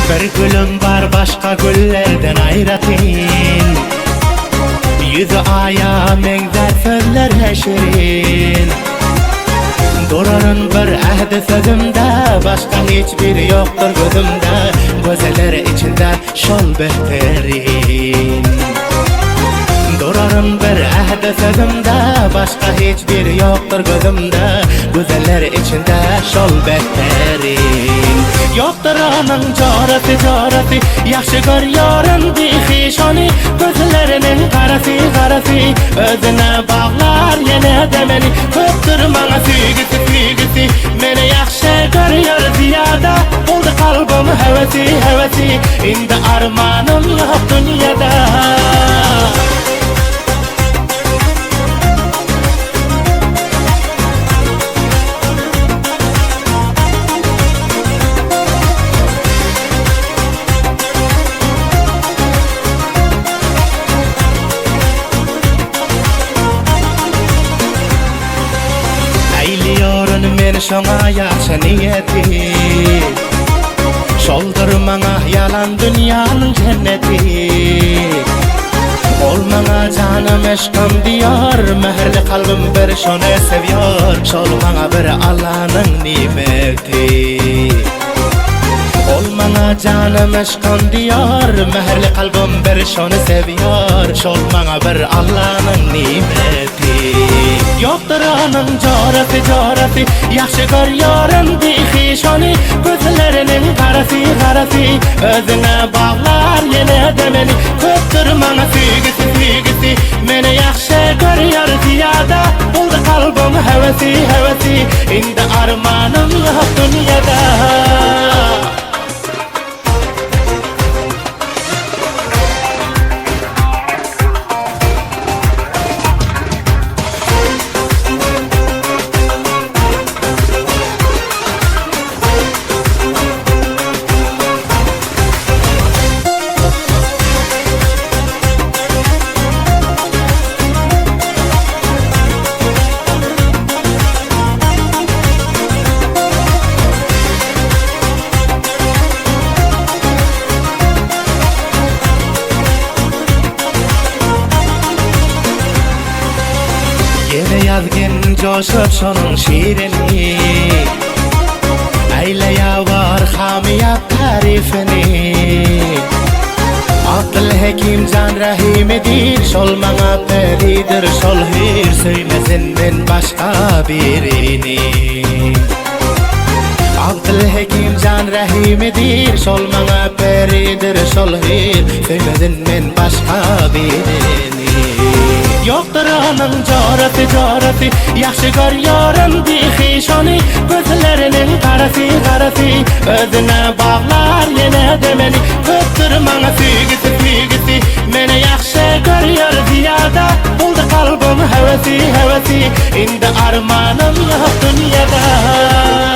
Bir gülüm var başka güllerden ayratin, yüzü aya mengzer sözler heşirin. Durarın bir ahdi sözümde, başka hiçbir yoktur gözümde. Gözeler içinde şol behterin. Durarın bir ahdi sözümde, başka hiçbir yoktur gözümde. Gözeller içinde şol behterin. Yoktur onun carati, yaxşı gör yarın dihişani. Gözlerinin karası, özüne bağlar yine de beni. Köptür bana sügüsü, meni yaxşı görüyor ziyada. Oldu kalbim hevesi, indi armanım yok dünyada. Men şoňa ýaşy niýeti, şoldur maňa ýalan dünýäniň cenneti. Ol maňa canım eşkam diýar, meherli kalbim bir şony sevýär. Şol maňa bir Allah'nyň nimeti. Ol maňa canım eşkam diýar, meherli kalbim bir şony sevýär. Şol maňa bir Allah'nyň nimeti. Yoktur onun carati, yaxşı gör yarın dihişani. Gözlerinin karası, özüne bağlar yine de beni. Köptür bana sügüsü, meni yaxşı görüyor ziyada. Oldu kalbim hevesi, indi armanım yok dünyada. Yine yazgın coşup şonun şiirini, eyleye var hamiyat tarifini. Akıl hekim can rahimidir, şol maňa peridir şol hir. Söylesin men başka birini. Akıl hekim can rahimidir, şol maňa peridir şol hir. Söylesin men başka birini. Yoktur onun carati, yaxşı gör yarın dihişani. Gözlerinin karası, özüne bağlar yine de beni. Köptür bana sügüsü, meni yaxşı görüyor ziyada. Oldu kalbim hevesi, indi armanım yok dünyada.